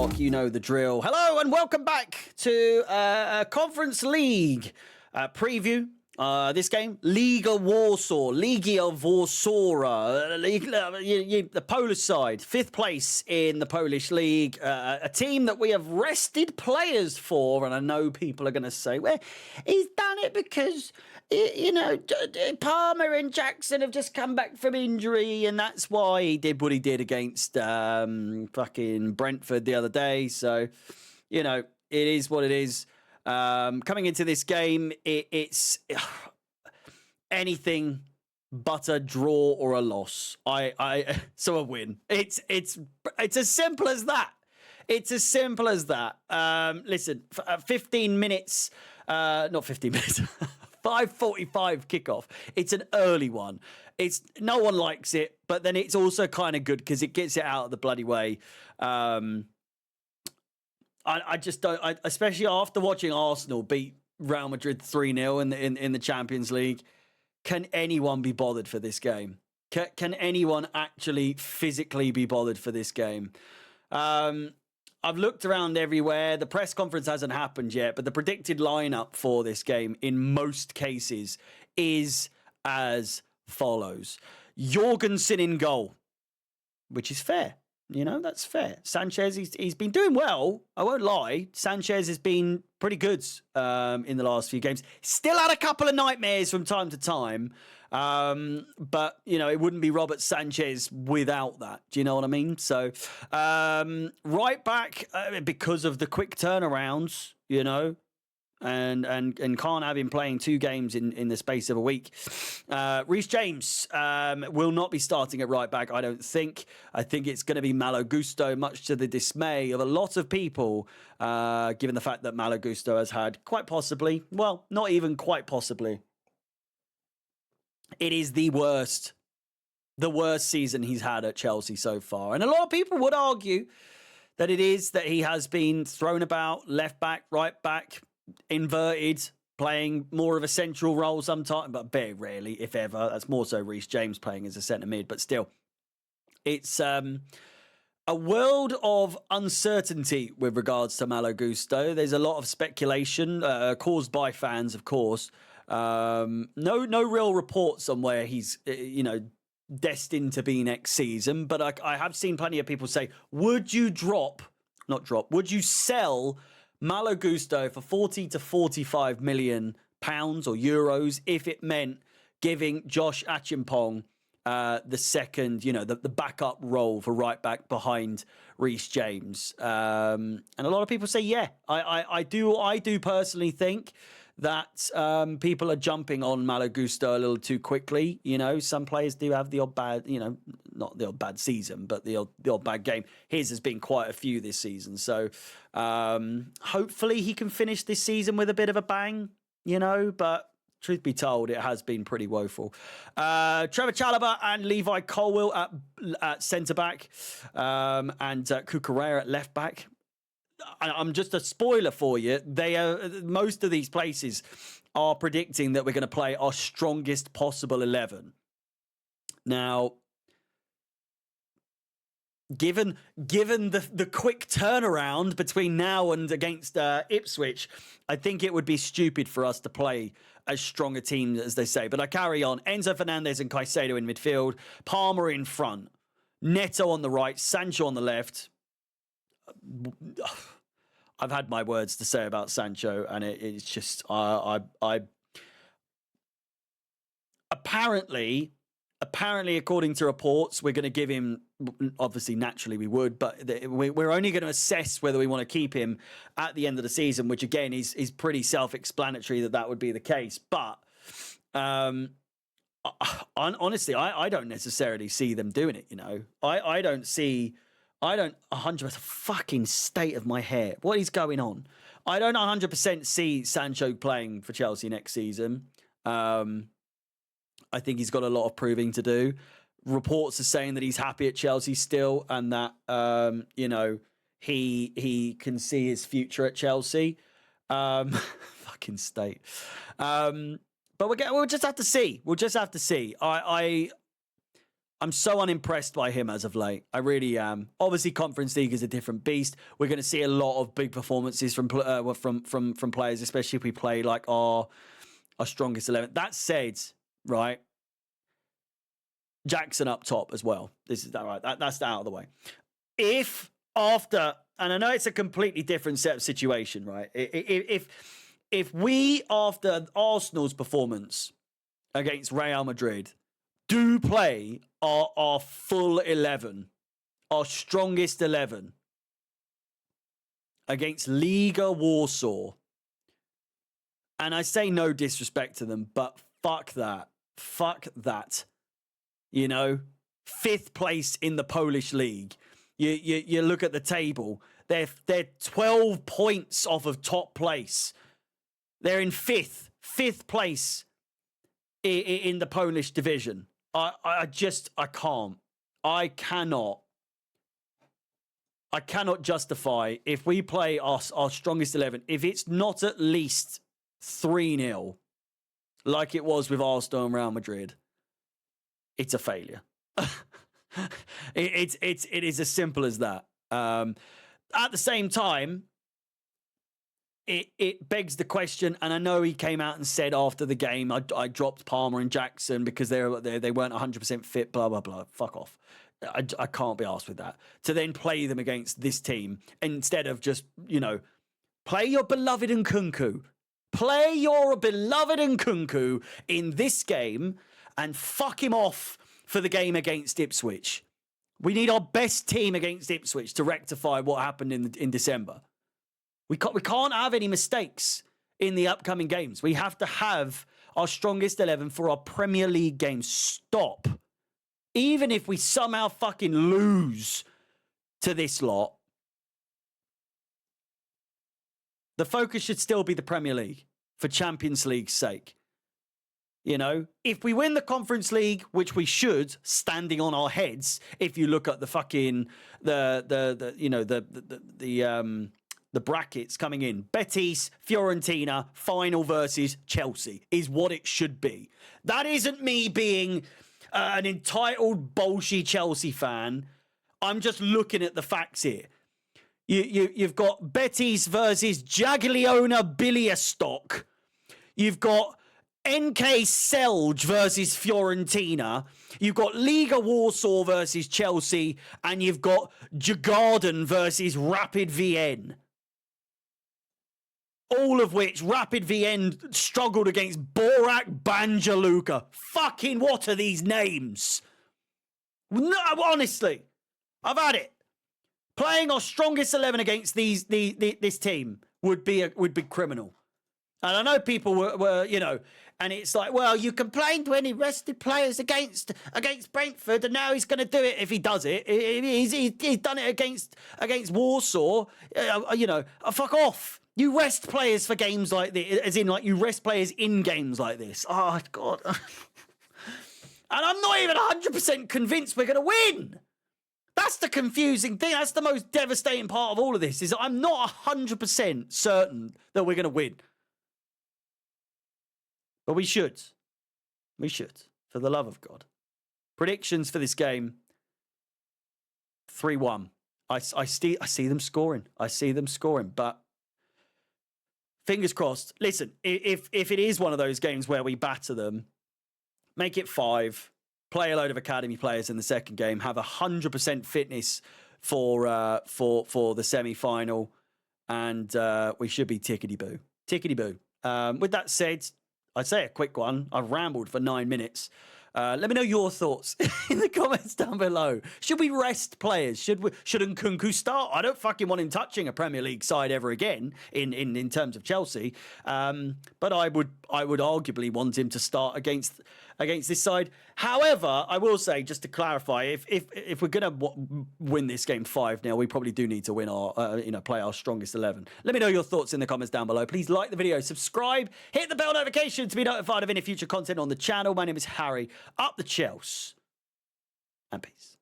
o'clock. You know the drill. Hello and welcome back to a Conference League preview. This game, Legia Warsaw, the Polish side, 5th place in the Polish league, a team that we have rested players for, and I know people are going to say, well, he's done it because, you know, Palmer and Jackson have just come back from injury, and that's why he did what he did against fucking Brentford the other day, so, you know, it is what it is. Coming into this game, it's anything but a draw or a loss. So a win. It's as simple as that. It's as simple as that. Listen, 15 minutes, not 15 minutes, 5:45 kickoff. It's an early one. No one likes it, but then it's also kind of good because it gets it out of the bloody way. I just don't, especially after watching Arsenal beat Real Madrid 3-0 in the Champions League. Can anyone be bothered for this game? Can anyone actually physically be bothered for this game? I've looked around everywhere. The press conference hasn't happened yet, but the predicted lineup for this game in most cases is as follows. Jorgensen in goal, which is fair. You know, that's fair. Sanchez, he's been doing well. I won't lie. Sanchez has been pretty good in the last few games. Still had a couple of nightmares from time to time. But, you know, it wouldn't be Robert Sanchez without that. Do you know what I mean? So, right back, because of the quick turnarounds, you know, and can't have him playing 2 games in the space of a week. Reece James will not be starting at right back, I don't think. I think it's going to be Malo Gusto, much to the dismay of a lot of people, given the fact that Malo Gusto has had quite possibly, well, not even quite possibly, it is the worst season he's had at Chelsea so far. And a lot of people would argue that it is that he has been thrown about left back, right back, inverted, playing more of a central role sometimes, but very rarely, if ever. That's more so Reece James playing as a centre mid, but still, it's a world of uncertainty with regards to Malo Gusto. There's a lot of speculation caused by fans, of course. No real reports on where he's, you know, destined to be next season, but I have seen plenty of people say, would you sell Malo Gusto for 40 to 45 million pounds or euros if it meant giving Josh Achimpong the second, you know, the backup role for right back behind Reece James? And a lot of people say, yeah, I do personally think that people are jumping on Malo Gusto a little too quickly. You know, some players do have the odd bad, you know, not the odd bad season, but the odd bad game. His has been quite a few this season. So hopefully he can finish this season with a bit of a bang, you know, but truth be told, it has been pretty woeful. Trevor Chalobah and Levi Colwill at centre-back and Cucurella at left-back. I'm just a spoiler for you. Most of these places are predicting that we're going to play our strongest possible 11. Now, given the quick turnaround between now and against Ipswich, I think it would be stupid for us to play as strong a team as they say. But I carry on. Enzo Fernandez and Caicedo in midfield, Palmer in front, Neto on the right, Sancho on the left. I've had my words to say about Sancho, and it's just apparently, according to reports, we're going to give him. Obviously, naturally, we would, but we're only going to assess whether we want to keep him at the end of the season, which again is pretty self-explanatory that would be the case. But honestly, I don't necessarily see them doing it. You know, I don't 100% fucking state of my hair. What is going on? I don't 100% see Sancho playing for Chelsea next season. I think he's got a lot of proving to do. Reports are saying that he's happy at Chelsea still, and that you know, he can see his future at Chelsea. Fucking state. But we'll just have to see. We'll just have to see. I'm so unimpressed by him as of late. I really am. Obviously, Conference League is a different beast. We're going to see a lot of big performances from players, especially if we play like our strongest 11. That said, right, Jackson up top as well. This is that right. That's out of the way. If after, and I know it's a completely different set of situation, right? If we, after Arsenal's performance against Real Madrid, do play our full 11, our strongest 11 against Legia Warsaw, and I say no disrespect to them, but fuck that. Fuck that. You know, 5th place in the Polish league. You look at the table. They're 12 points off of top place. They're in 5th place in the Polish division. I can't. I cannot justify if we play our strongest 11, if it's not at least 3-0, like it was with Arsenal and Real Madrid, it's a failure. It is as simple as that. At the same time, it begs the question, and I know he came out and said after the game, I dropped Palmer and Jackson because they weren't 100% fit, blah, blah, blah. Fuck off. I can't be arsed with that. To then play them against this team instead of just, you know, play your beloved Nkunku. Play your beloved Nkunku in this game and fuck him off for the game against Ipswich. We need our best team against Ipswich to rectify what happened in December. We can't have any mistakes in the upcoming games. We have to have our strongest 11 for our Premier League games. Stop. Even if we somehow fucking lose to this lot, the focus should still be the Premier League for Champions League's sake. You know, if we win the Conference League, which we should, standing on our heads, if you look at the fucking the brackets coming in, Betis, Fiorentina, final versus Chelsea is what it should be. That isn't me being an entitled bullshit Chelsea fan. I'm just looking at the facts here. You've got Betis versus Jagiellona Białystok. You've got NK Celje versus Fiorentina. You've got Legia Warsaw versus Chelsea. And you've got Djurgården versus Rapid Vienna. All of which Rapid Vienna struggled against Borac Banja Luka. Fucking what are these names? No, honestly, I've had it. Playing our strongest 11 against this team would be criminal. And I know people were, you know, and it's like, well, you complained when he rested players against Brentford, and now he's going to do it if he does it. He's done it against Warsaw. You know, fuck off. You rest players for games like this, as in like you rest players in games like this. Oh, God. And I'm not even 100% convinced we're going to win. That's the confusing thing. That's the most devastating part of all of this, is that I'm not 100% certain that we're going to win. But we should. We should, for the love of God. Predictions for this game, 3-1. I see them scoring. I see them scoring, but fingers crossed. Listen, if it is one of those games where we batter them, make it 5, play a load of academy players in the second game, have 100% fitness for the semi-final, and we should be tickety-boo. Tickety-boo. With that said, I'd say a quick one. I've rambled for 9 minutes. Let me know your thoughts in the comments down below. Should we rest players? Should Nkunku start? I don't fucking want him touching a Premier League side ever again in terms of Chelsea. But I would arguably want him to start against this side. However, I will say, just to clarify, if we're gonna win this game 5-0, we probably do need to win our play our strongest 11. Let me know your thoughts in the comments down below. Please like the video, subscribe, hit the bell notification to be notified of any future content on the channel. My name is Harry. Up the Chels. And peace.